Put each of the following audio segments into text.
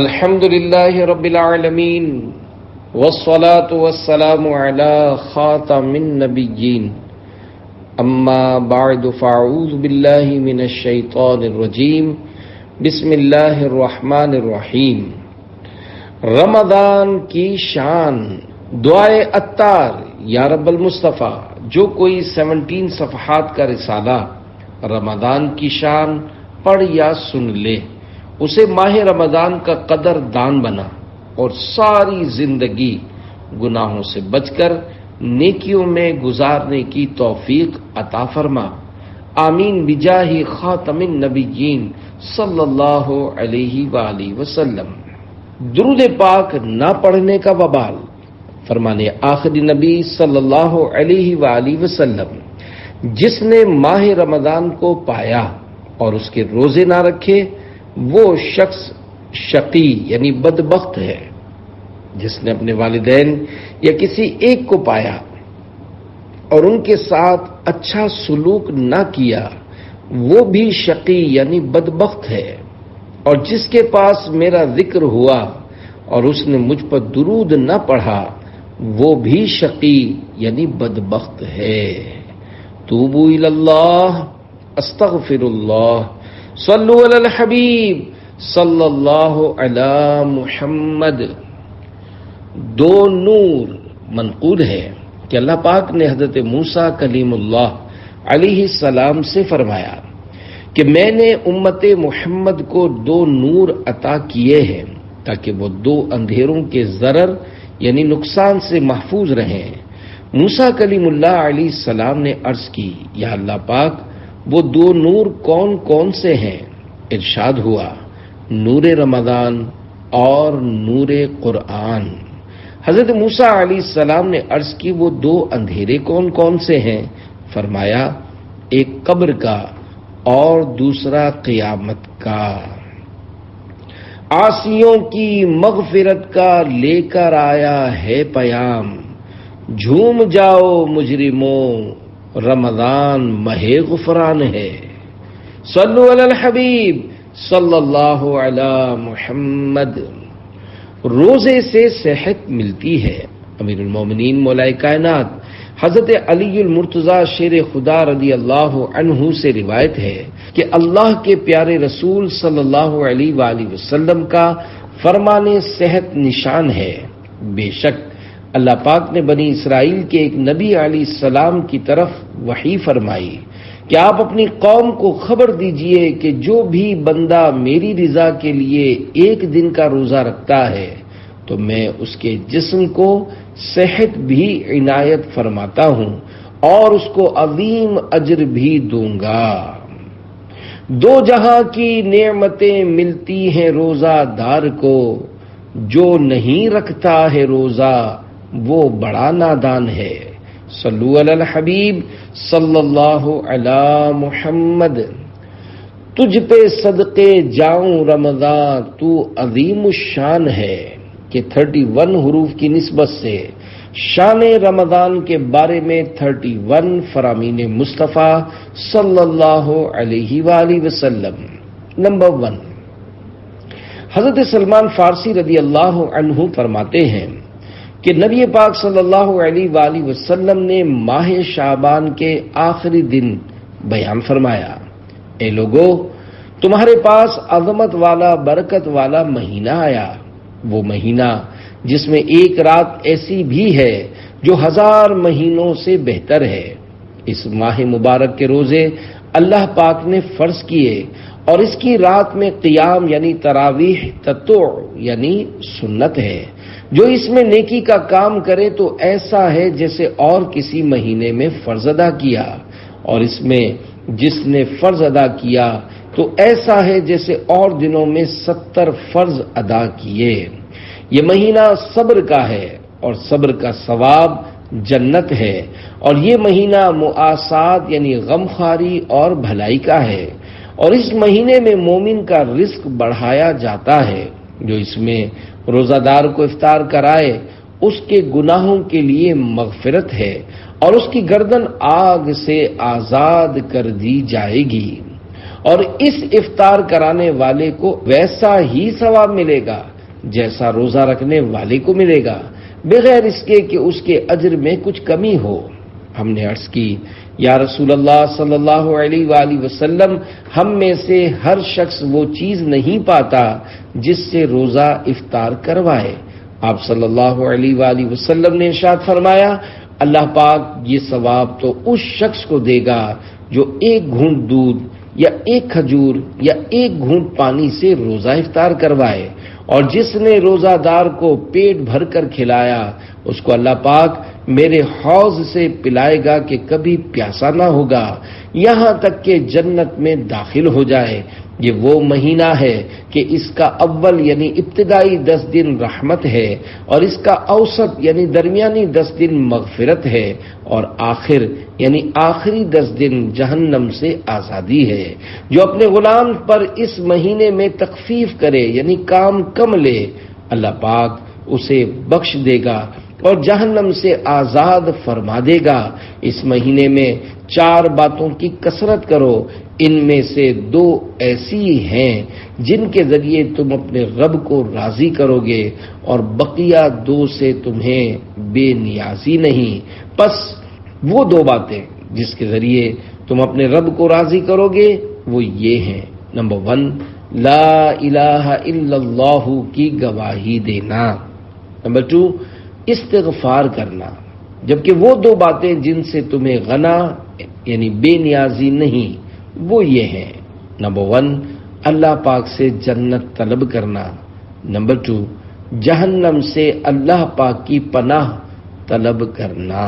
الحمد للہ رب العالمین والصلاة والسلام علی خاتم النبیین اما بعد فاعوذ باللہ من الشیطان الرجیم بسم اللہ الرحمن الرحیم۔ رمضان کی شان، دعائے عطار یا رب المصطفیٰ۔ جو کوئی 17 صفحات کا رسالہ رمضان کی شان پڑھ یا سن لے، اسے ماہ رمضان کا قدر دان بنا اور ساری زندگی گناہوں سے بچ کر نیکیوں میں گزارنے کی توفیق عطا فرما، آمین بجاہ خاتم النبیین صلی اللہ علیہ وآلہ وسلم۔ درود پاک نہ پڑھنے کا وبال، فرمانے آخری نبی صلی اللہ علیہ وآلہ وسلم، جس نے ماہ رمضان کو پایا اور اس کے روزے نہ رکھے، وہ شخص شقی یعنی بدبخت ہے۔ جس نے اپنے والدین یا کسی ایک کو پایا اور ان کے ساتھ اچھا سلوک نہ کیا، وہ بھی شقی یعنی بدبخت ہے۔ اور جس کے پاس میرا ذکر ہوا اور اس نے مجھ پر درود نہ پڑھا، وہ بھی شقی یعنی بدبخت ہے۔ توبوا الی اللہ، استغفر اللہ، صلو علی الحبیب صلی اللہ علی محمد۔ دو نور منقول ہے کہ اللہ پاک نے حضرت موسیٰ کلیم اللہ علیہ السلام سے فرمایا کہ میں نے امت محمد کو 2 نور عطا کیے ہیں تاکہ وہ 2 اندھیروں کے ضرر یعنی نقصان سے محفوظ رہیں۔ موسیٰ کلیم اللہ علیہ السلام نے عرض کی، یا اللہ پاک، وہ 2 نور کون کون سے ہیں؟ ارشاد ہوا، نور رمضان اور نور قرآن۔ حضرت موسیٰ علیہ السلام نے عرض کی، وہ 2 اندھیرے کون کون سے ہیں؟ فرمایا، ایک قبر کا اور دوسرا قیامت کا۔ عاصیوں کی مغفرت کا لے کر آیا ہے پیام، جھوم جاؤ مجرموں، رمضان ماہ غفران ہے۔ صلو علی الحبیب صلی اللہ علی محمد۔ روزے سے صحت ملتی ہے۔ امیر المومنین مولا کائنات حضرت علی المرتضیٰ شیر خدا رضی اللہ عنہ سے روایت ہے کہ اللہ کے پیارے رسول صلی اللہ علیہ وآلہ وسلم کا فرمان صحت نشان ہے۔ بے شک اللہ پاک نے بنی اسرائیل کے ایک نبی علیہ السلام کی طرف وحی فرمائی کہ آپ اپنی قوم کو خبر دیجئے کہ جو بھی بندہ میری رضا کے لیے 1 دن کا روزہ رکھتا ہے تو میں اس کے جسم کو صحت بھی عنایت فرماتا ہوں اور اس کو عظیم اجر بھی دوں گا۔ 2 جہاں کی نعمتیں ملتی ہیں روزہ دار کو، جو نہیں رکھتا ہے روزہ وہ بڑا نادان ہے۔ صلو علی الحبیب صلی اللہ علی محمد۔ تجھ پہ صدقے جاؤں رمضان، تو عظیم الشان ہے کہ 31 حروف کی نسبت سے شان رمضان کے بارے میں 31 فرامین مصطفیٰ صلی اللہ علیہ وآلہ وسلم۔ نمبر 1، حضرت سلمان فارسی رضی اللہ عنہ فرماتے ہیں کہ نبی پاک صلی اللہ علیہ وآلہ وسلم نے ماہ شعبان کے آخری دن بیان فرمایا، اے لوگو، تمہارے پاس عظمت والا برکت والا مہینہ آیا، وہ مہینہ جس میں ایک رات ایسی بھی ہے جو 1000 مہینوں سے بہتر ہے۔ اس ماہ مبارک کے روزے اللہ پاک نے فرض کیے اور اس کی رات میں قیام یعنی تراویح تطوع یعنی سنت ہے۔ جو اس میں نیکی کا کام کرے تو ایسا ہے جیسے اور کسی مہینے میں فرض ادا کیا، اور اس میں جس نے فرض ادا کیا تو ایسا ہے جیسے اور دنوں میں 70 فرض ادا کیے۔ یہ مہینہ صبر کا ہے اور صبر کا ثواب جنت ہے، اور یہ مہینہ مؤاسات یعنی غمخواری اور بھلائی کا ہے، اور اس مہینے میں مومن کا رزق بڑھایا جاتا ہے۔ جو اس میں روزہ دار کو افطار کرائے اس کے گناہوں کے لیے مغفرت ہے اور اس کی گردن آگ سے آزاد کر دی جائے گی، اور اس افطار کرانے والے کو ویسا ہی ثواب ملے گا جیسا روزہ رکھنے والے کو ملے گا، بغیر اس کے کہ اس کے اجر میں کچھ کمی ہو۔ ہم نے عرض کی، یا رسول اللہ صلی اللہ علیہ وآلہ وسلم، ہم میں سے ہر شخص وہ چیز نہیں پاتا جس سے روزہ افطار کروائے۔ آپ صلی اللہ علیہ وآلہ وسلم نے ارشاد فرمایا، اللہ پاک یہ ثواب تو اس شخص کو دے گا جو ایک گھونٹ دودھ یا ایک کھجور یا ایک گھونٹ پانی سے روزہ افطار کروائے، اور جس نے روزہ دار کو پیٹ بھر کر کھلایا اس کو اللہ پاک میرے حوض سے پلائے گا کہ کبھی پیاسا نہ ہوگا، یہاں تک کہ جنت میں داخل ہو جائے۔ یہ وہ مہینہ ہے کہ اس کا اول یعنی ابتدائی 10 دن رحمت ہے، اور اس کا اوسط یعنی درمیانی 10 دن مغفرت ہے، اور آخر یعنی آخری 10 دن جہنم سے آزادی ہے۔ جو اپنے غلام پر اس مہینے میں تخفیف کرے یعنی کام کم لے، اللہ پاک اسے بخش دے گا اور جہنم سے آزاد فرما دے گا۔ اس مہینے میں 4 باتوں کی کثرت کرو، ان میں سے 2 ایسی ہیں جن کے ذریعے تم اپنے رب کو راضی کرو گے، اور بقیہ 2 سے تمہیں بے نیازی نہیں۔ پس وہ 2 باتیں جس کے ذریعے تم اپنے رب کو راضی کرو گے وہ یہ ہیں، نمبر 1 لا الہ الا اللہ کی گواہی دینا، نمبر 2 استغفار کرنا، جبکہ وہ 2 باتیں جن سے تمہیں غنا یعنی بے نیازی نہیں وہ یہ ہیں، نمبر 1 اللہ پاک سے جنت طلب کرنا، نمبر 2 جہنم سے اللہ پاک کی پناہ طلب کرنا۔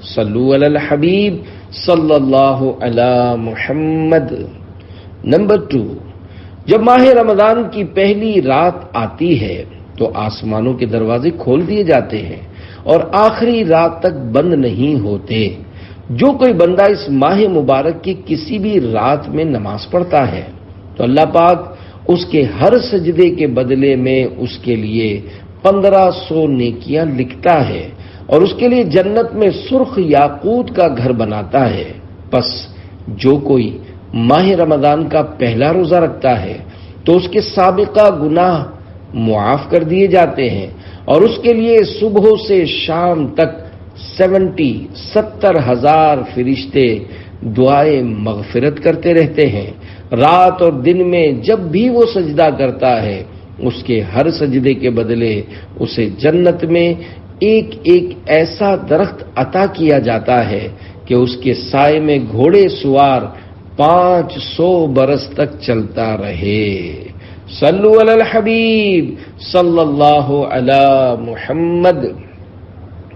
صلو علی الحبیب صلی اللہ علی محمد۔ نمبر 2، جب ماہ رمضان کی پہلی رات آتی ہے تو آسمانوں کے دروازے کھول دیے جاتے ہیں اور آخری رات تک بند نہیں ہوتے۔ جو کوئی بندہ اس ماہ مبارک کی کسی بھی رات میں نماز پڑھتا ہے تو اللہ پاک اس کے ہر سجدے کے بدلے میں اس کے لیے 1500 نیکیاں لکھتا ہے، اور اس کے لیے جنت میں سرخ یاقوت کا گھر بناتا ہے۔ پس جو کوئی ماہ رمضان کا پہلا روزہ رکھتا ہے تو اس کے سابقہ گناہ معاف کر دیے جاتے ہیں، اور اس کے لیے صبح سے شام تک 70,000 فرشتے دعائیں مغفرت کرتے رہتے ہیں۔ رات اور دن میں جب بھی وہ سجدہ کرتا ہے اس کے ہر سجدے کے بدلے اسے جنت میں ایک ایک ایسا درخت عطا کیا جاتا ہے کہ اس کے سائے میں گھوڑے سوار 500 برس تک چلتا رہے۔ صلو علی الحبیب صلی اللہ علی محمد۔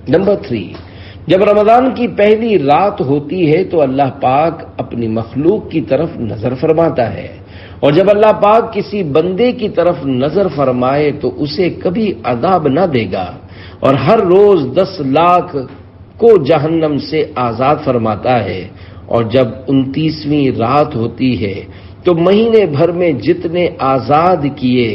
نمبر 3، جب رمضان کی پہلی رات ہوتی ہے تو اللہ پاک اپنی مخلوق کی طرف نظر فرماتا ہے، اور جب اللہ پاک کسی بندے کی طرف نظر فرمائے تو اسے کبھی عذاب نہ دے گا، اور ہر روز 10 لاکھ کو جہنم سے آزاد فرماتا ہے۔ اور جب 29ویں رات ہوتی ہے تو مہینے بھر میں جتنے آزاد کیے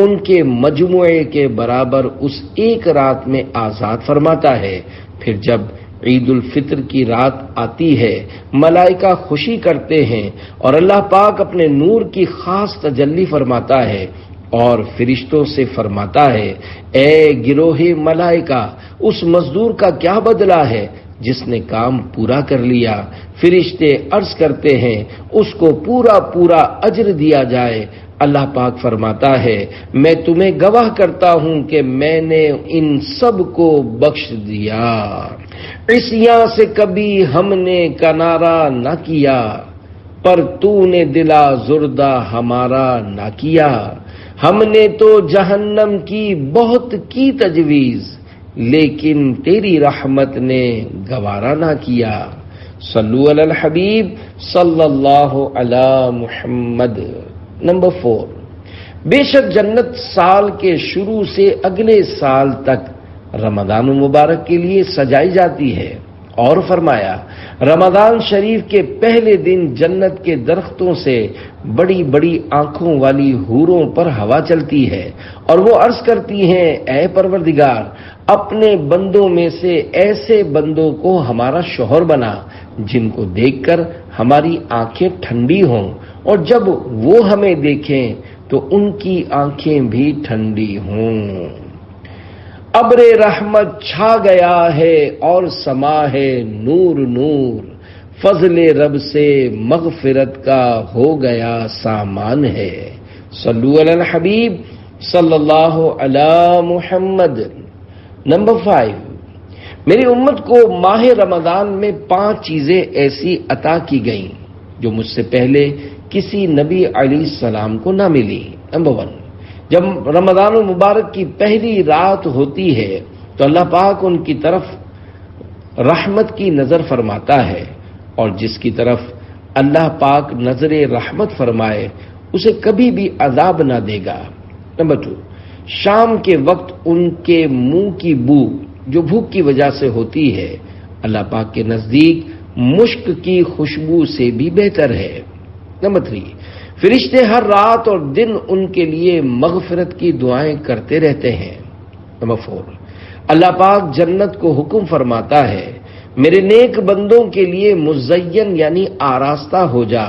ان کے مجموعے کے برابر اس ایک رات میں آزاد فرماتا ہے۔ پھر جب عید الفطر کی رات آتی ہے ملائکہ خوشی کرتے ہیں اور اللہ پاک اپنے نور کی خاص تجلی فرماتا ہے اور فرشتوں سے فرماتا ہے، اے گروہ ملائکہ، اس مزدور کا کیا بدلہ ہے جس نے کام پورا کر لیا؟ فرشتے عرض کرتے ہیں اس کو پورا پورا اجر دیا جائے۔ اللہ پاک فرماتا ہے، میں تمہیں گواہ کرتا ہوں کہ میں نے ان سب کو بخش دیا۔ عصیاں سے کبھی ہم نے کنارہ نہ کیا، پر تو نے دلا زردہ ہمارا نہ کیا۔ ہم نے تو جہنم کی بہت کی تجویز، لیکن تیری رحمت نے گوارا نہ کیا۔ صلو علی الحبیب صلی اللہ علی محمد۔ نمبر 4، بے شک جنت سال کے شروع سے اگلے سال تک رمضان مبارک کے لیے سجائی جاتی ہے، اور فرمایا رمضان شریف کے پہلے دن جنت کے درختوں سے بڑی بڑی آنکھوں والی حوروں پر ہوا چلتی ہے، اور وہ عرض کرتی ہیں، اے پروردگار، اپنے بندوں میں سے ایسے بندوں کو ہمارا شوہر بنا جن کو دیکھ کر ہماری آنکھیں ٹھنڈی ہوں اور جب وہ ہمیں دیکھیں تو ان کی آنکھیں بھی ٹھنڈی ہوں۔ ابر رحمت چھا گیا ہے اور سما ہے نور نور، فضل رب سے مغفرت کا ہو گیا سامان ہے۔ صلو علی الحبیب صلی اللہ علی محمد۔ نمبر 5، میری امت کو ماہ رمضان میں 5 چیزیں ایسی عطا کی گئیں جو مجھ سے پہلے کسی نبی علیہ السلام کو نہ ملی۔ نمبر 1، جب رمضان المبارک کی پہلی رات ہوتی ہے تو اللہ پاک ان کی طرف رحمت کی نظر فرماتا ہے، اور جس کی طرف اللہ پاک نظر رحمت فرمائے اسے کبھی بھی عذاب نہ دے گا۔ نمبر 2، شام کے وقت ان کے منہ کی بو جو بھوک کی وجہ سے ہوتی ہے اللہ پاک کے نزدیک مشک کی خوشبو سے بھی بہتر ہے۔ نمبر 3، فرشتے ہر رات اور دن ان کے لیے مغفرت کی دعائیں کرتے رہتے ہیں۔ نمبر 4، اللہ پاک جنت کو حکم فرماتا ہے میرے نیک بندوں کے لیے مزین یعنی آراستہ ہو جا،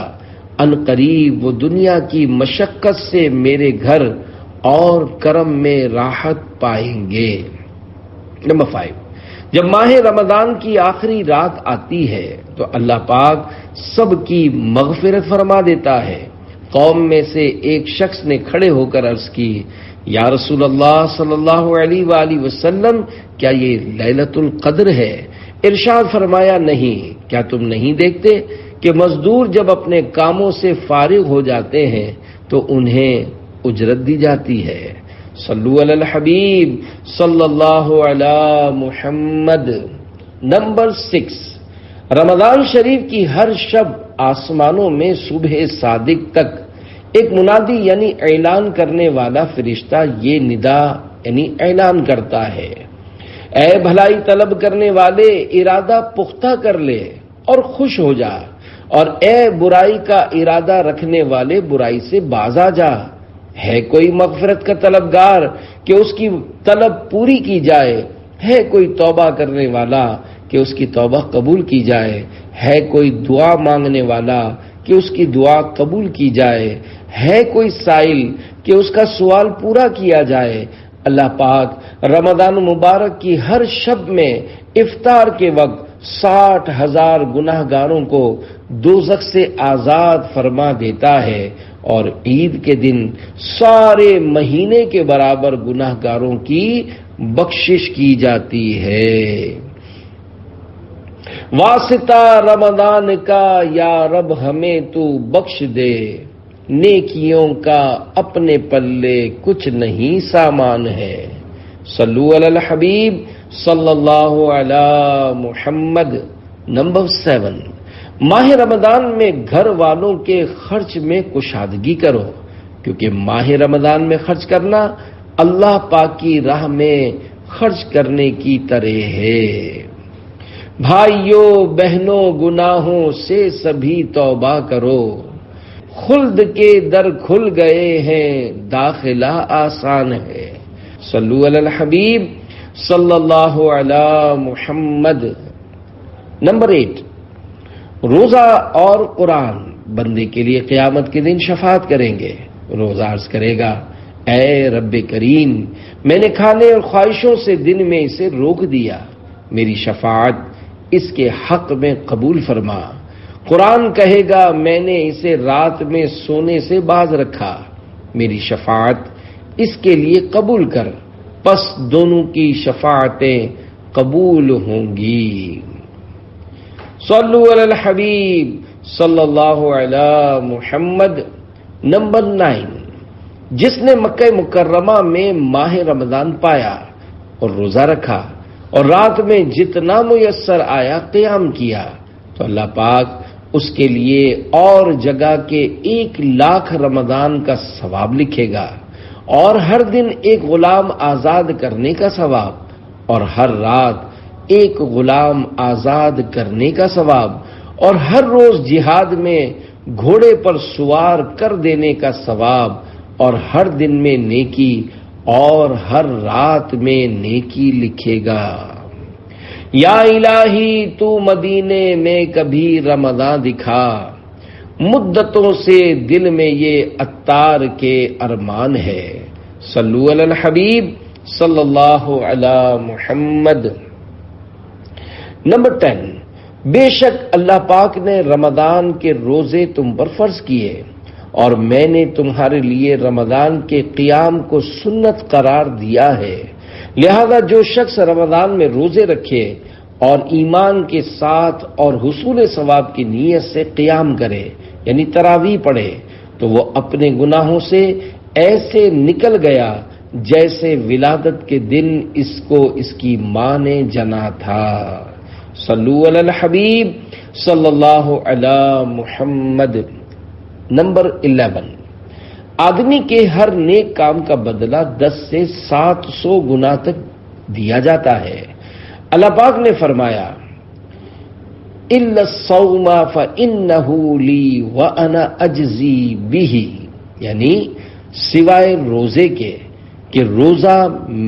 ان قریب وہ دنیا کی مشقت سے میرے گھر اور کرم میں راحت پائیں گے۔ نمبر 5، جب ماہ رمضان کی آخری رات آتی ہے تو اللہ پاک سب کی مغفرت فرما دیتا ہے۔ قوم میں سے ایک شخص نے کھڑے ہو کر عرض کی، یا رسول اللہ صلی اللہ علیہ وآلہ وسلم، کیا یہ لیلۃ القدر ہے؟ ارشاد فرمایا، نہیں، کیا تم نہیں دیکھتے کہ مزدور جب اپنے کاموں سے فارغ ہو جاتے ہیں تو انہیں اجرت دی جاتی ہے۔ صلو علی الحبیب صلی اللہ علی محمد۔ نمبر 6، رمضان شریف کی ہر شب آسمانوں میں صبح صادق تک ایک منادی یعنی اعلان کرنے والا فرشتہ یہ ندا یعنی اعلان کرتا ہے، اے بھلائی طلب کرنے والے ارادہ پختہ کر لے اور خوش ہو جا، اور اے برائی کا ارادہ رکھنے والے برائی سے باز آ جا۔ ہے کوئی مغفرت کا طلبگار کہ اس کی طلب پوری کی جائے، ہے کوئی توبہ کرنے والا کہ اس کی توبہ قبول کی جائے، ہے کوئی دعا مانگنے والا کہ اس کی دعا قبول کی جائے، ہے کوئی سائل کہ اس کا سوال پورا کیا جائے۔ اللہ پاک رمضان مبارک کی ہر شب میں افطار کے وقت 60,000 گناہ گاروں کو دوزخ سے آزاد فرما دیتا ہے، اور عید کے دن سارے مہینے کے برابر گناہ گاروں کی بخشش کی جاتی ہے۔ واسطہ رمضان کا یا رب ہمیں تو بخش دے، نیکیوں کا اپنے پلے کچھ نہیں سامان ہے۔ صلو علی الحبیب صلی اللہ علی محمد۔ نمبر 7، ماہ رمضان میں گھر والوں کے خرچ میں کشادگی کرو، کیونکہ ماہ رمضان میں خرچ کرنا اللہ پاک کی راہ میں خرچ کرنے کی طرح ہے۔ بھائیوں بہنوں گناہوں سے سبھی توبہ کرو، خلد کے در کھل گئے ہیں داخلہ آسان ہے۔ صلو علی الحبیب صلی اللہ علی محمد۔ نمبر 8، روزہ اور قرآن بندے کے لیے قیامت کے دن شفاعت کریں گے۔ روزہ عرض کرے گا، اے رب کریم، میں نے کھانے اور خواہشوں سے دن میں اسے روک دیا، میری شفاعت اس کے حق میں قبول فرما۔ قرآن کہے گا، میں نے اسے رات میں سونے سے باز رکھا، میری شفاعت اس کے لیے قبول کر۔ پس دونوں کی شفاعتیں قبول ہوں گی۔ صلو علی الحبیب صلی اللہ علی محمد۔ نمبر 9، جس نے مکہ مکرمہ میں ماہ رمضان پایا اور روزہ رکھا اور رات میں جتنا میسر آیا قیام کیا تو اللہ پاک اس کے لیے اور جگہ کے 1,00,000 رمضان کا ثواب لکھے گا، اور ہر دن ایک غلام آزاد کرنے کا ثواب، اور ہر رات ایک غلام آزاد کرنے کا ثواب، اور ہر روز جہاد میں گھوڑے پر سوار کر دینے کا ثواب، اور ہر دن میں نیکی اور ہر رات میں نیکی لکھے گا۔ یا الہی تو مدینے میں کبھی رمضان دکھا، مدتوں سے دل میں یہ عطار کے ارمان ہے۔ صلو علی الحبیب صلی اللہ علی محمد۔ نمبر 10، بے شک اللہ پاک نے رمضان کے روزے تم پر فرض کیے، اور میں نے تمہارے لیے رمضان کے قیام کو سنت قرار دیا ہے، لہذا جو شخص رمضان میں روزے رکھے اور ایمان کے ساتھ اور حصول ثواب کی نیت سے قیام کرے، یعنی تراویح پڑھے، تو وہ اپنے گناہوں سے ایسے نکل گیا جیسے ولادت کے دن اس کو اس کی ماں نے جنا تھا۔ صلو علی الحبیب صلی اللہ علی محمد۔ نمبر 11، آدمی کے ہر نیک کام کا بدلہ 10 سے 700 گنا تک دیا جاتا ہے۔ اللہ پاک نے فرمایا الا الصوم فانه لی وانا اجزی بہ، یعنی سوائے روزے کے کہ روزہ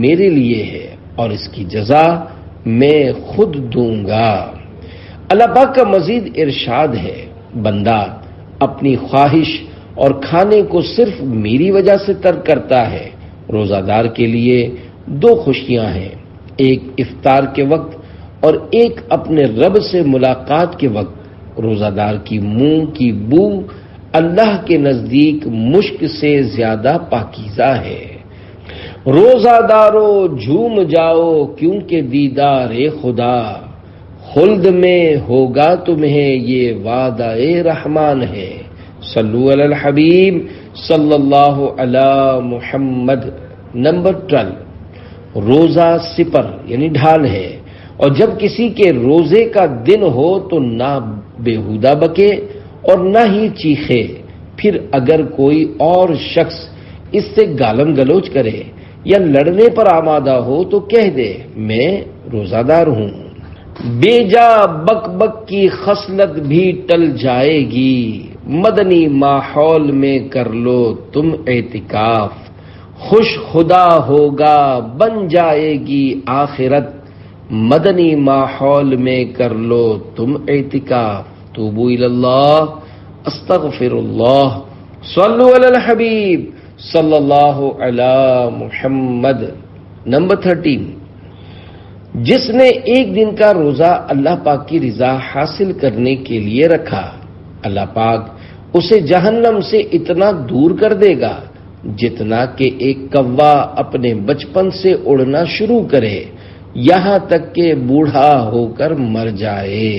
میرے لیے ہے اور اس کی جزا میں خود دوں گا۔ اللہ پاک کا مزید ارشاد ہے، بندہ اپنی خواہش اور کھانے کو صرف میری وجہ سے ترک کرتا ہے۔ روزہ دار کے لیے 2 خوشیاں ہیں، ایک افطار کے وقت اور ایک اپنے رب سے ملاقات کے وقت۔ روزہ دار کی منہ کی بو اللہ کے نزدیک مشک سے زیادہ پاکیزہ ہے۔ روزہ دارو جھوم جاؤ کیونکہ دیدار خدا، خلد میں ہوگا تمہیں یہ وعدہ رحمان ہے۔ صلو علی الحبیب صلی اللہ علی محمد۔ نمبر 12، روزہ سپر یعنی ڈھال ہے، اور جب کسی کے روزے کا دن ہو تو نہ بیہودہ بکے اور نہ ہی چیخے، پھر اگر کوئی اور شخص اس سے گالم گلوچ کرے یا لڑنے پر آمادہ ہو تو کہہ دے میں روزہ دار ہوں۔ بیجا بک بک کی خصلت بھی ٹل جائے گی، مدنی ماحول میں کر لو تم اعتکاف، خوش خدا ہوگا بن جائے گی آخرت، مدنی ماحول میں کر لو تم اعتکاف۔ توبو الی اللہ استغفر اللہ۔ صلو علی الحبیب صلی اللہ علی محمد۔ نمبر 13، جس نے ایک دن کا روزہ اللہ پاک کی رضا حاصل کرنے کے لیے رکھا، اللہ پاک اسے جہنم سے اتنا دور کر دے گا جتنا کہ ایک کوا اپنے بچپن سے اڑنا شروع کرے یہاں تک کہ بوڑھا ہو کر مر جائے۔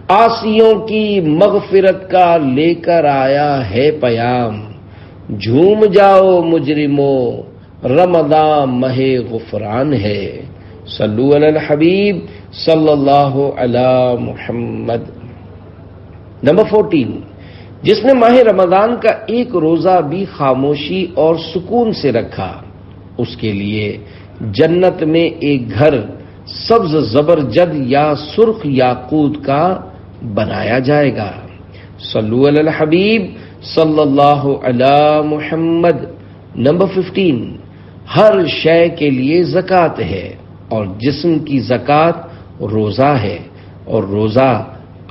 عاصیوں کی مغفرت کا لے کر آیا ہے پیام، جھوم جاؤ مجرموں رمضان ماہ غفران ہے۔ صلو علی الحبیب صلی اللہ علی محمد۔ نمبر 14، جس نے ماہ رمضان کا ایک روزہ بھی خاموشی اور سکون سے رکھا، اس کے لیے جنت میں ایک گھر سبز زبرجد یا سرخ یاقوت کا بنایا جائے گا۔ صلو علی الحبیب صلی اللہ علی محمد۔ نمبر 15، ہر شے کے لیے زکوٰۃ ہے، اور جسم کی زکوٰۃ روزہ ہے، اور روزہ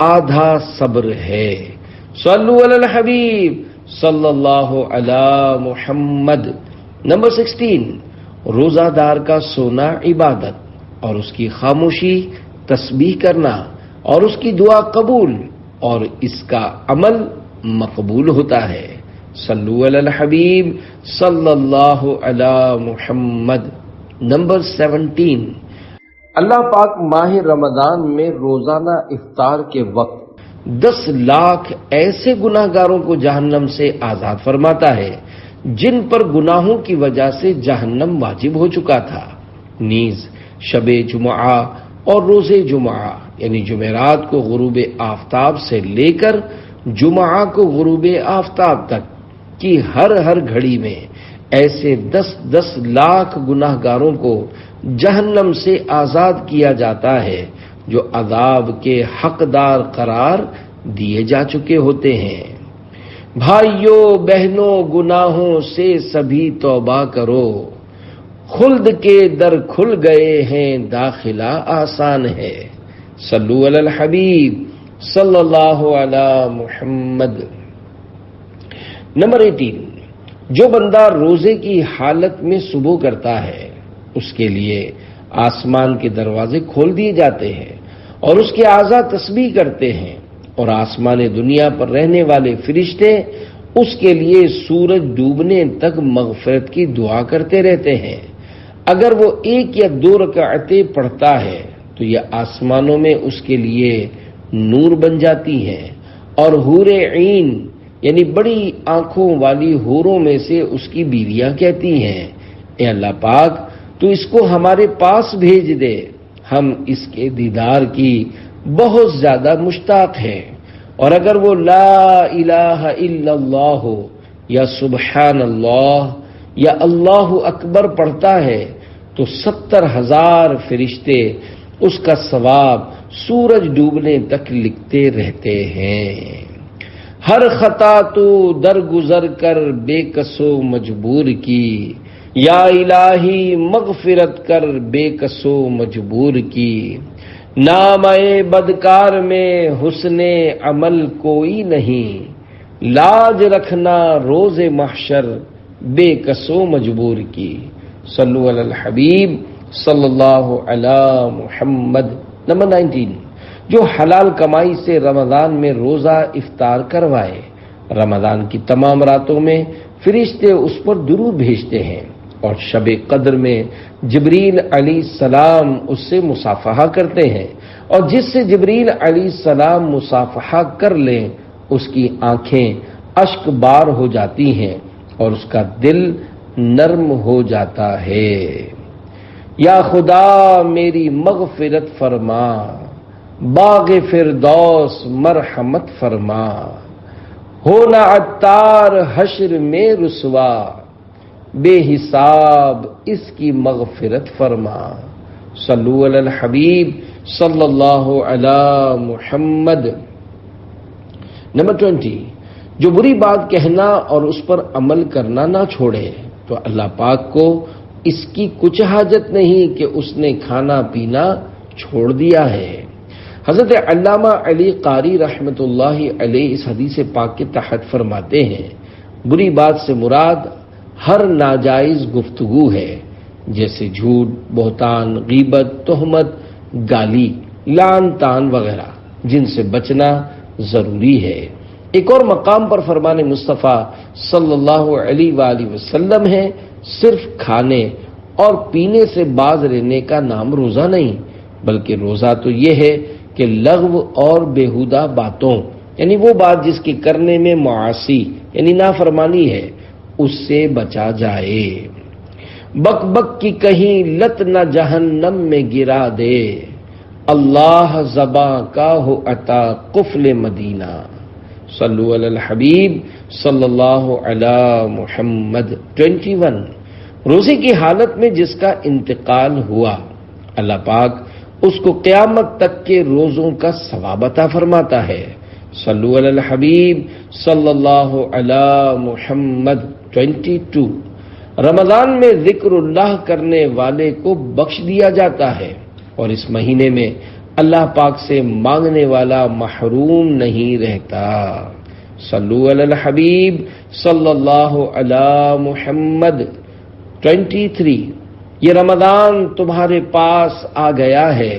آدھا صبر ہے۔ صلو علی الحبیب صلی اللہ علی محمد۔ نمبر 16، روزہ دار کا سونا عبادت اور اس کی خاموشی تسبیح کرنا اور اس کی دعا قبول اور اس کا عمل مقبول ہوتا ہے۔ صلو علی الحبیب صلی اللہ علی محمد۔ نمبر 17، اللہ پاک ماہ رمضان میں روزانہ افطار کے وقت 10 لاکھ ایسے گناہ گاروں کو جہنم سے آزاد فرماتا ہے جن پر گناہوں کی وجہ سے جہنم واجب ہو چکا تھا۔ نیز شب جمعہ اور روز جمعہ یعنی جمعرات کو غروب آفتاب سے لے کر جمعہ کو غروب آفتاب تک کی ہر گھڑی میں ایسے 10 لاکھ گناہ گاروں کو جہنم سے آزاد کیا جاتا ہے جو عذاب کے حقدار قرار دیے جا چکے ہوتے ہیں۔ بھائیوں بہنوں، گناہوں سے سبھی توبہ کرو، خلد کے در کھل گئے ہیں، داخلہ آسان ہے۔ صلو علی الحبیب صلی اللہ علی محمد۔ نمبر 18، جو بندہ روزے کی حالت میں صبح کرتا ہے اس کے لیے آسمان کے دروازے کھول دیے جاتے ہیں اور اس کے اعضاء تسبیح کرتے ہیں، اور آسمان دنیا پر رہنے والے فرشتے اس کے لیے سورج ڈوبنے تک مغفرت کی دعا کرتے رہتے ہیں۔ اگر وہ 1 یا 2 رکعتیں پڑھتا ہے تو یہ آسمانوں میں اس کے لیے نور بن جاتی ہیں، اور حور عین یعنی بڑی آنکھوں والی حوروں میں سے اس کی بیویاں کہتی ہیں، اے اللہ پاک تو اس کو ہمارے پاس بھیج دے، ہم اس کے دیدار کی بہت زیادہ مشتاق ہیں۔ اور اگر وہ لا الہ الا اللہ یا سبحان اللہ یا اللہ اکبر پڑھتا ہے تو 70,000 فرشتے اس کا ثواب سورج ڈوبنے تک لکھتے رہتے ہیں۔ ہر خطا تو درگزر کر بے کسو مجبور کی، یا الہی مغفرت کر بے کسو مجبور کی۔ نامۂ بدکار میں حسن عمل کوئی نہیں، لاج رکھنا روز محشر بے کسو مجبور کی۔ صلو علی الحبیب صلی اللہ علی محمد۔ نمبر 19، جو حلال کمائی سے رمضان میں روزہ افطار کروائے، رمضان کی تمام راتوں میں فرشتے اس پر درود بھیجتے ہیں، اور شب قدر میں جبریل علیہ السلام اس سے مصافحہ کرتے ہیں، اور جس سے جبریل علیہ السلام مصافحہ کر لیں اس کی آنکھیں اشک بار ہو جاتی ہیں اور اس کا دل نرم ہو جاتا ہے۔ یا خدا میری مغفرت فرما، باغ فردوس مرحمت فرما، ہونا عطار حشر میں رسوا، بے حساب اس کی مغفرت فرما۔ صلو علی الحبیب صلی اللہ علی محمد۔ نمبر 20، جو بری بات کہنا اور اس پر عمل کرنا نہ چھوڑے تو اللہ پاک کو اس کی کچھ حاجت نہیں کہ اس نے کھانا پینا چھوڑ دیا ہے۔ حضرت علامہ علی قاری رحمۃ اللہ علیہ اس حدیث پاک کے تحت فرماتے ہیں، بری بات سے مراد ہر ناجائز گفتگو ہے، جیسے جھوٹ، بہتان، غیبت، تہمت، گالی، لعن طعن وغیرہ، جن سے بچنا ضروری ہے۔ ایک اور مقام پر فرمان مصطفیٰ صلی اللہ علیہ وآلہ وسلم ہے، صرف کھانے اور پینے سے باز رہنے کا نام روزہ نہیں، بلکہ روزہ تو یہ ہے کہ لغو اور بیہودہ باتوں، یعنی وہ بات جس کے کرنے میں معاصی یعنی نافرمانی ہے، اس سے بچا جائے۔ بک بک کی کہیں لت نہ جہنم میں گرا دے، اللہ زباں کا ہو عطا قفل مدینہ۔ صلو علی الحبیب صلی اللہ علی محمد۔ 21، روزے کی حالت میں جس کا انتقال ہوا، اللہ پاک اس کو قیامت تک کے روزوں کا ثواب عطا فرماتا ہے۔ صلو علی الحبیب صلی اللہ علی محمد۔ 22، رمضان میں ذکر اللہ کرنے والے کو بخش دیا جاتا ہے، اور اس مہینے میں اللہ پاک سے مانگنے والا محروم نہیں رہتا۔ صلو علی الحبیب صلی اللہ علی محمد۔ 23، یہ رمضان تمہارے پاس آ گیا ہے،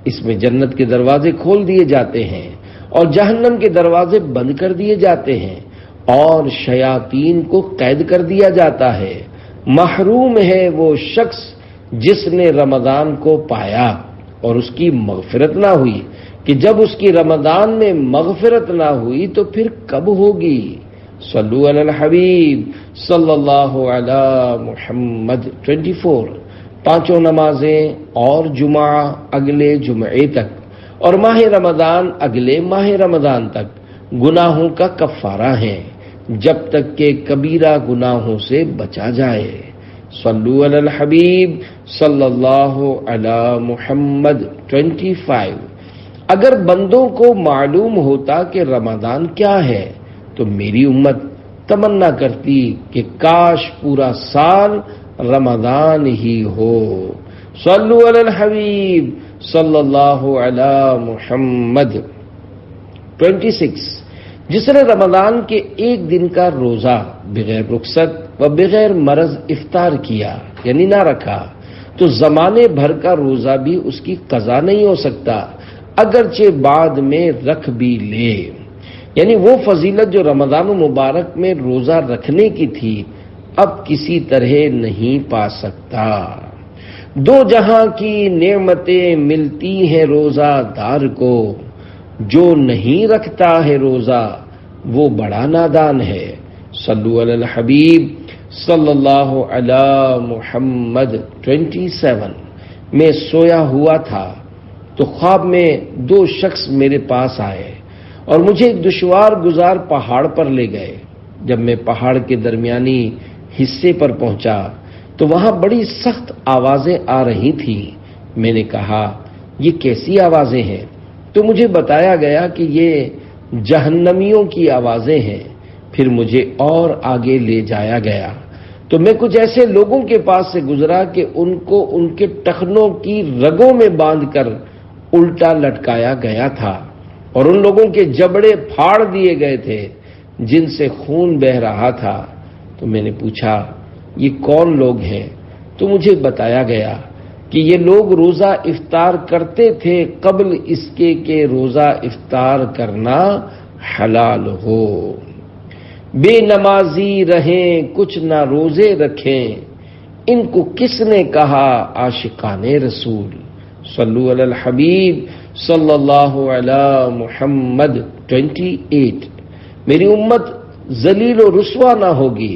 اس میں جنت کے دروازے کھول دیے جاتے ہیں اور جہنم کے دروازے بند کر دیے جاتے ہیں، اور شیاطین کو قید کر دیا جاتا ہے۔ محروم ہے وہ شخص جس نے رمضان کو پایا اور اس کی مغفرت نہ ہوئی، کہ جب اس کی رمضان میں مغفرت نہ ہوئی تو پھر کب ہوگی؟ صلو علی الحبیب صلی اللہ علی محمد۔ 24، 5 نمازیں اور جمعہ اگلے جمعے تک، اور ماہ رمضان اگلے ماہ رمضان تک گناہوں کا کفارہ ہے، جب تک کہ کبیرہ گناہوں سے بچا جائے۔ صلو علی الحبیب صلی اللہ علی محمد۔ 25، اگر بندوں کو معلوم ہوتا کہ رمضان کیا ہے تو میری امت تمنا کرتی کہ کاش پورا سال رمضان ہی ہو۔ صلو علی الحبیب صلی اللہ علی محمد۔ 26، جس نے رمضان کے ایک دن کا روزہ بغیر رخصت و بغیر مرض افطار کیا یعنی نہ رکھا تو زمانے بھر کا روزہ بھی اس کی قضا نہیں ہو سکتا، اگرچہ بعد میں رکھ بھی لے۔ یعنی وہ فضیلت جو رمضان المبارک میں روزہ رکھنے کی تھی اب کسی طرح نہیں پا سکتا۔ دو جہاں کی نعمتیں ملتی ہیں روزہ دار کو، جو نہیں رکھتا ہے روزہ وہ بڑا نادان ہے۔ صلو علی الحبیب صلی اللہ علی محمد۔ 27، میں سویا ہوا تھا تو خواب میں دو شخص میرے پاس آئے اور مجھے ایک دشوار گزار پہاڑ پر لے گئے۔ جب میں پہاڑ کے درمیانی حصے پر پہنچا تو وہاں بڑی سخت آوازیں آ رہی تھیں۔ میں نے کہا یہ کیسی آوازیں ہیں؟ تو مجھے بتایا گیا کہ یہ جہنمیوں کی آوازیں ہیں۔ پھر مجھے اور آگے لے جایا گیا تو میں کچھ ایسے لوگوں کے پاس سے گزرا کہ ان کو ان کے ٹخنوں کی رگوں میں باندھ کر الٹا لٹکایا گیا تھا اور ان لوگوں کے جبڑے پھاڑ دیے گئے تھے جن سے خون بہہ رہا تھا۔ تو میں نے پوچھا یہ کون لوگ ہیں؟ تو مجھے بتایا گیا کہ یہ لوگ روزہ افطار کرتے تھے قبل اس کے کہ روزہ افطار کرنا حلال ہو۔ بے نمازی رہیں کچھ نہ روزے رکھیں، ان کو کس نے کہا عاشقان رسول؟ صلو علی الحبیب صلی اللہ علی محمد۔ 28، میری امت ذلیل و رسوا نہ ہوگی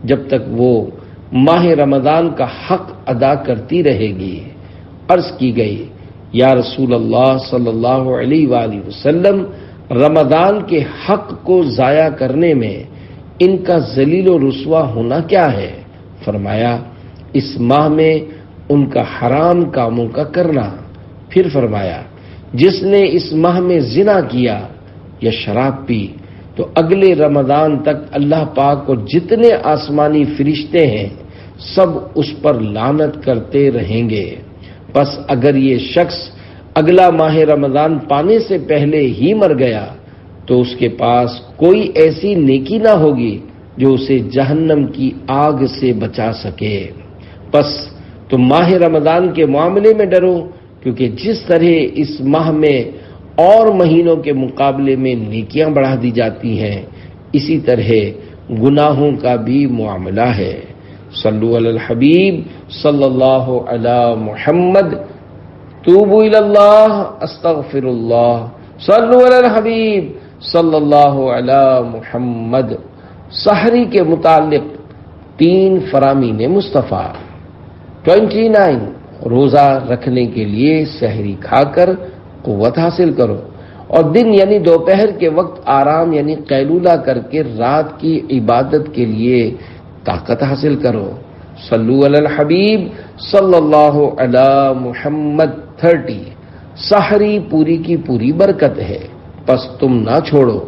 جب تک وہ ماہ رمضان کا حق ادا کرتی رہے گی۔ عرض کی گئی یا رسول اللہ صلی اللہ علیہ وآلہ وسلم، رمضان کے حق کو ضائع کرنے میں ان کا ذلیل و رسوا ہونا کیا ہے؟ فرمایا اس ماہ میں ان کا حرام کاموں کا کرنا۔ پھر فرمایا جس نے اس ماہ میں زنا کیا یا شراب پی تو اگلے رمضان تک اللہ پاک اور جتنے آسمانی فرشتے ہیں سب اس پر لعنت کرتے رہیں گے۔ بس اگر یہ شخص اگلا ماہ رمضان پانے سے پہلے ہی مر گیا تو اس کے پاس کوئی ایسی نیکی نہ ہوگی جو اسے جہنم کی آگ سے بچا سکے۔ بس تم ماہ رمضان کے معاملے میں ڈرو، کیونکہ جس طرح اس ماہ میں اور مہینوں کے مقابلے میں نیکیاں بڑھا دی جاتی ہیں، اسی طرح گناہوں کا بھی معاملہ ہے۔ صلو علی الحبیب صلی اللہ علی محمد۔ توبوا الی اللہ استغفر اللہ۔ صلو علی الحبیب صلی اللہ علی محمد۔ سحری کے متعلق 3 فرامین مصطفیٰ۔ 29، روزہ رکھنے کے لیے سحری کھا کر قوت حاصل کرو اور دن یعنی دوپہر کے وقت آرام یعنی قیلولہ کر کے رات کی عبادت کے لیے طاقت حاصل کرو۔ صلو علی الحبیب صلی اللہ علی محمد۔ 30، سحری پوری کی پوری برکت ہے، پس تم نہ چھوڑو،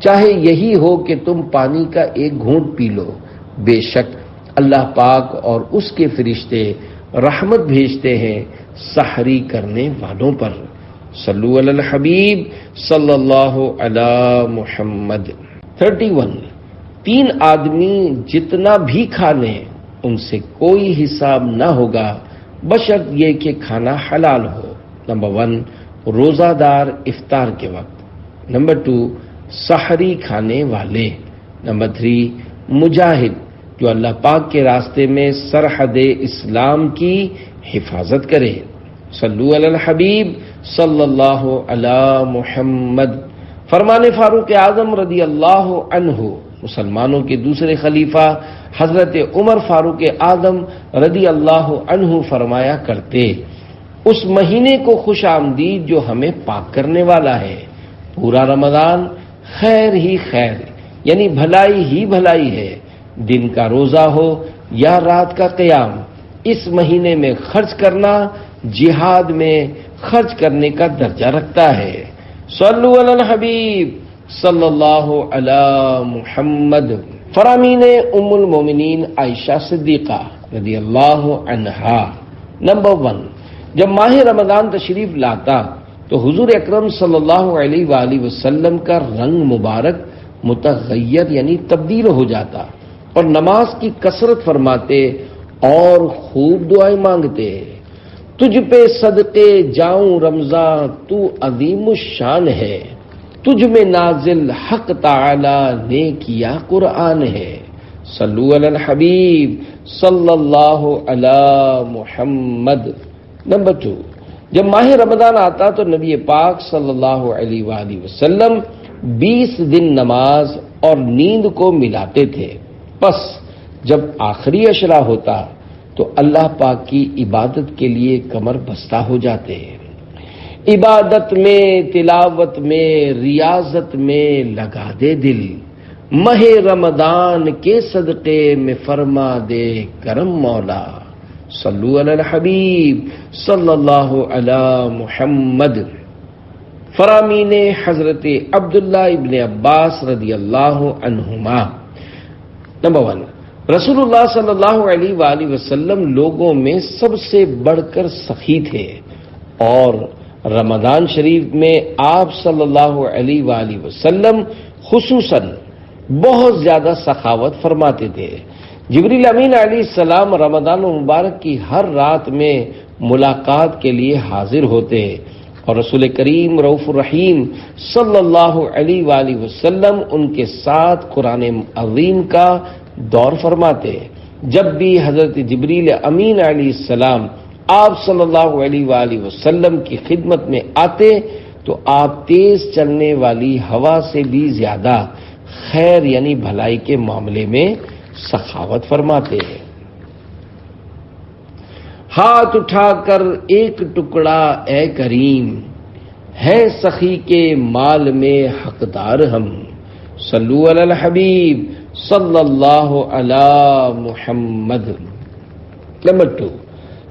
چاہے یہی ہو کہ تم پانی کا ایک گھونٹ پی لو۔ بے شک اللہ پاک اور اس کے فرشتے رحمت بھیجتے ہیں سحری کرنے والوں پر۔ صلو علی الحبیب صلی اللہ علی محمد۔ 31، 3 آدمی جتنا بھی کھا لیں ان سے کوئی حساب نہ ہوگا بشرط یہ کہ کھانا حلال ہو۔ نمبر 1، روزہ دار افطار کے وقت۔ نمبر 2، سحری کھانے والے۔ نمبر 3، مجاہد جو اللہ پاک کے راستے میں سرحد اسلام کی حفاظت کرے۔ صلو علی الحبیب صلی اللہ علی محمد۔ فرمان فاروق اعظم رضی اللہ عنہ، مسلمانوں کے دوسرے خلیفہ حضرت عمر فاروق اعظم رضی اللہ عنہ فرمایا کرتے، اس مہینے کو خوش آمدید جو ہمیں پاک کرنے والا ہے۔ پورا رمضان خیر ہی خیر یعنی بھلائی ہی بھلائی ہے، دن کا روزہ ہو یا رات کا قیام، اس مہینے میں خرچ کرنا جہاد میں خرچ کرنے کا درجہ رکھتا ہے۔ صلو علی الحبیب صلی اللہ علی محمد۔ فرامین ام المومنین عائشہ صدیقہ رضی اللہ عنہا، نمبر 1، جب ماہ رمضان تشریف لاتا تو حضور اکرم صلی اللہ علیہ وآلہ وسلم کا رنگ مبارک متغیر یعنی تبدیل ہو جاتا اور نماز کی کثرت فرماتے اور خوب دعائیں مانگتے۔ تجھ پہ صدقے جاؤں رمضان تو عظیم الشان ہے، تجھ میں نازل حق تعالی نے کیا قرآن ہے، صلو علی الحبیب صلی اللہ علی محمد۔ نمبر 2، جب ماہ رمضان آتا تو نبی پاک صلی اللہ علیہ وآلہ وسلم 20 دن نماز اور نیند کو ملاتے تھے، پس جب آخری عشرہ ہوتا تو اللہ پاک کی عبادت کے لیے کمر بستہ ہو جاتے۔ عبادت میں، تلاوت میں، ریاضت میں لگا دے دل، ماہ رمضان کے صدقے میں فرما دے کرم مولا، صلو علی الحبیب صلی اللہ علی محمد۔ فرامین حضرت عبداللہ ابن عباس رضی اللہ عنہما، نمبر 1، رسول اللہ صلی اللہ علیہ وآلہ وسلم لوگوں میں سب سے بڑھ کر سخی تھے اور رمضان شریف میں آپ صلی اللہ علیہ وآلہ وسلم خصوصاً بہت زیادہ سخاوت فرماتے تھے۔ جبریل امین علیہ السلام رمضان المبارک کی ہر رات میں ملاقات کے لیے حاضر ہوتے اور رسول کریم رؤوف الرحیم صلی اللہ علیہ وآلہ وسلم ان کے ساتھ قرآن عظیم کا دور فرماتے۔ جب بھی حضرت جبریل امین علیہ السلام آپ صلی اللہ علیہ وآلہ وسلم کی خدمت میں آتے تو آپ تیز چلنے والی ہوا سے بھی زیادہ خیر یعنی بھلائی کے معاملے میں سخاوت فرماتے ہیں۔ ہاتھ اٹھا کر ایک ٹکڑا اے کریم، ہے سخی کے مال میں حقدار ہم، صلو علی الحبیب صلی اللہ علی محمد۔ نمبر 2،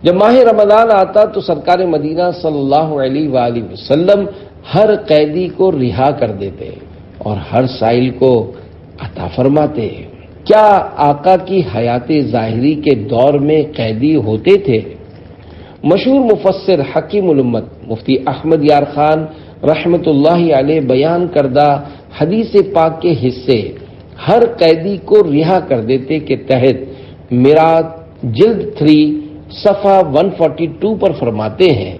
جب ماہ رمضان آتا تو سرکار مدینہ صلی اللہ علیہ وآلہ وسلم ہر قیدی کو رہا کر دیتے اور ہر سائل کو عطا فرماتے۔ کیا آقا کی حیات ظاہری کے دور میں قیدی ہوتے تھے؟ مشہور مفسر حکیم الامت مفتی احمد یار خان رحمت اللہ علیہ بیان کردہ حدیث پاک کے حصے ہر قیدی کو رہا کر دیتے کے تحت میراث جلد 3 صفحہ 142 پر فرماتے ہیں،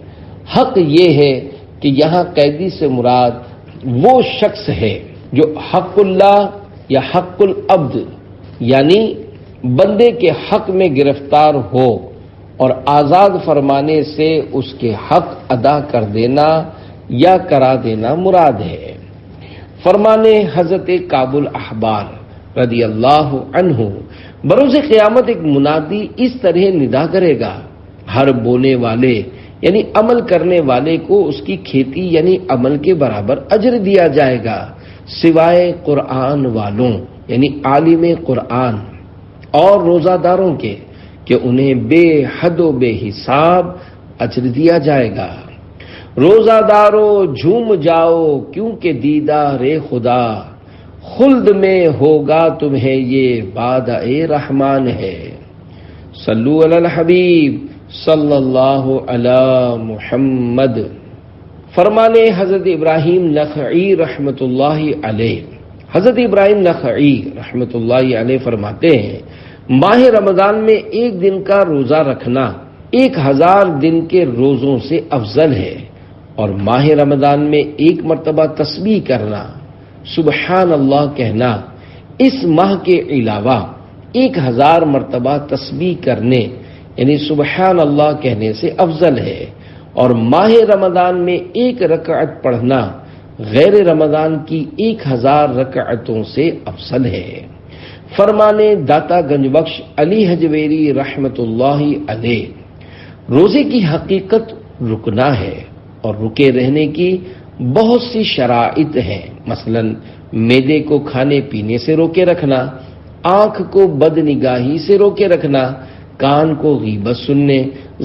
حق یہ ہے کہ یہاں قیدی سے مراد وہ شخص ہے جو حق اللہ یا حق العبد یعنی بندے کے حق میں گرفتار ہو اور آزاد فرمانے سے اس کے حق ادا کر دینا یا کرا دینا مراد ہے۔ فرمانے حضرت کعب الاحبار رضی اللہ عنہ، بروز قیامت ایک منادی اس طرح ندا کرے گا، ہر بونے والے یعنی عمل کرنے والے کو اس کی کھیتی یعنی عمل کے برابر اجر دیا جائے گا، سوائے قرآن والوں یعنی عالم قرآن اور روزہ داروں کے کہ انہیں بے حد و بے حساب اجر دیا جائے گا۔ روزہ دارو جھوم جاؤ کیونکہ دیدار خدا، خلد میں ہوگا تمہیں یہ وعدہ رحمان ہے، صلو علی الحبیب صلی اللہ علی محمد۔ فرمانے حضرت ابراہیم نخعی رحمت اللہ علیہ، حضرت ابراہیم نخعی رحمت اللہ علیہ فرماتے ہیں، ماہ رمضان میں ایک دن کا روزہ رکھنا 1000 دن کے روزوں سے افضل ہے، اور ماہ رمضان میں ایک مرتبہ تسبیح کرنا، سبحان اللہ کہنا اس ماہ کے علاوہ 1000 مرتبہ تسبیح کرنے یعنی سبحان اللہ کہنے سے افضل ہے، اور ماہ رمضان میں 1 رکعت پڑھنا غیر رمضان کی 1000 رکعتوں سے افضل ہے۔ فرمانے داتا گنج بخش علی حجویری رحمت اللہ علیہ، روزے کی حقیقت رکنا ہے اور رکے رہنے کی بہت سی شرائط ہیں، مثلا معدے کو کھانے پینے سے روکے رکھنا، آنکھ کو بد نگاہی سے روکے رکھنا، کان کو غیبت سننے،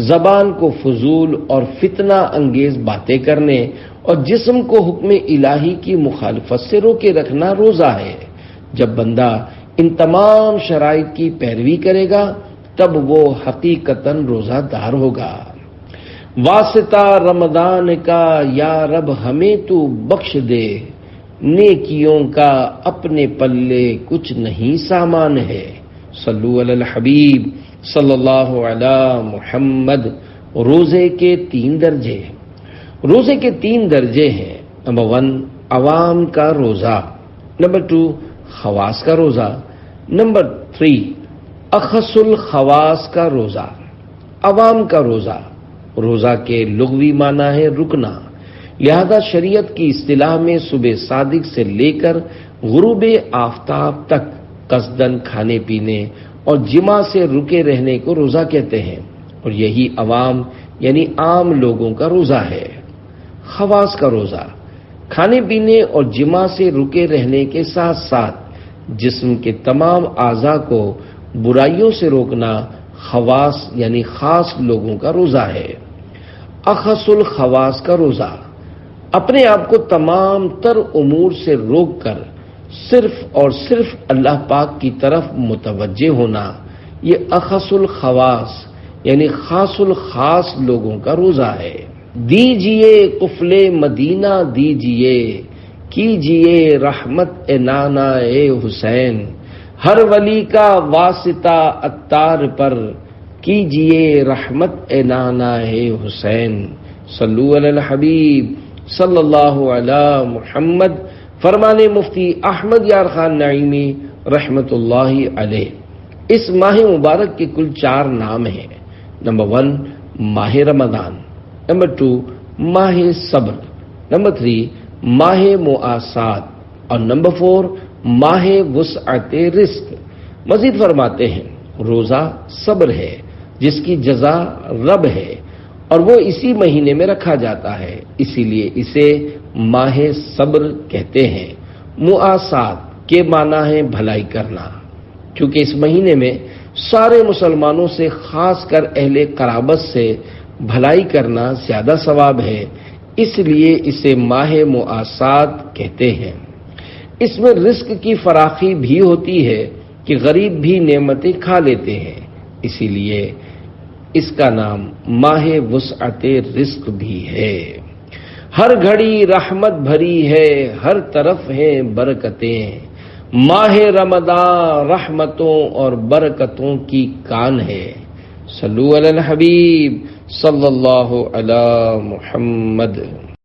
زبان کو فضول اور فتنہ انگیز باتیں کرنے، اور جسم کو حکم الہی کی مخالفت سے روکے رکھنا روزہ ہے۔ جب بندہ ان تمام شرائط کی پیروی کرے گا تب وہ حقیقتاً روزہ دار ہوگا۔ واسطہ رمضان کا یا رب ہمیں تو بخش دے، نیکیوں کا اپنے پلے کچھ نہیں سامان ہے۔ صلو علی الحبیب صلی اللہ علی محمد۔ روزے کے 3 درجے۔ روزے کے 3 درجے ہیں۔ نمبر 1 عوام کا روزہ، نمبر 2 خواص کا روزہ، نمبر 3 اخص الخواص کا روزہ۔ عوام کا روزہ، روزہ کے لغوی معنی ہے رکنا، لہذا شریعت کی اصطلاح میں صبح صادق سے لے کر غروب آفتاب تک قصداً کھانے پینے اور جماع سے رکے رہنے کو روزہ کہتے ہیں، اور یہی عوام یعنی عام لوگوں کا روزہ ہے۔ خواص کا روزہ، کھانے پینے اور جماع سے رکے رہنے کے ساتھ ساتھ جسم کے تمام اعضاء کو برائیوں سے روکنا خواص یعنی خاص لوگوں کا روزہ ہے۔ اخص الخواص کا روزہ، اپنے آپ کو تمام تر امور سے روک کر صرف اور صرف اللہ پاک کی طرف متوجہ ہونا، یہ اخص الخواص یعنی خاص الخاص لوگوں کا روزہ ہے۔ دیجئے قفل مدینہ دیجئے، کیجئے رحمت نانا حسین، ہر ولی کا واسطہ عطار پر، کیجئے رحمت نانا حسین۔ صلو علی الحبیب صلی اللہ علی محمد۔ فرمان مفتی احمد یار خان نعیمی رحمت اللہ علیہ۔ اس ماہ مبارک کے کل 4 نام ہیں۔ نمبر 1 ماہ رمضان، نمبر 2 ماہ صبر، نمبر 3 ماہ مواسات، اور نمبر 4 ماہ وسعت رزق۔ مزید فرماتے ہیں روزہ صبر ہے جس کی جزا رب ہے، اور وہ اسی مہینے میں رکھا جاتا ہے، اسی لیے اسے ماہ صبر کہتے ہیں۔ مواسات کے معنی ہے بھلائی کرنا، کیونکہ اس مہینے میں سارے مسلمانوں سے خاص کر اہل قرابت سے بھلائی کرنا زیادہ ثواب ہے، اس لیے اسے ماہ مواسات کہتے ہیں۔ اس میں رزق کی فراخی بھی ہوتی ہے کہ غریب بھی نعمتیں کھا لیتے ہیں، اسی لیے اس کا نام ماہ وسعت رزق بھی ہے۔ ہر گھڑی رحمت بھری ہے، ہر طرف ہیں برکتیں، ماہ رمضان رحمتوں اور برکتوں کی کان ہے۔ صلو علی الحبیب صلی اللہ علی محمد۔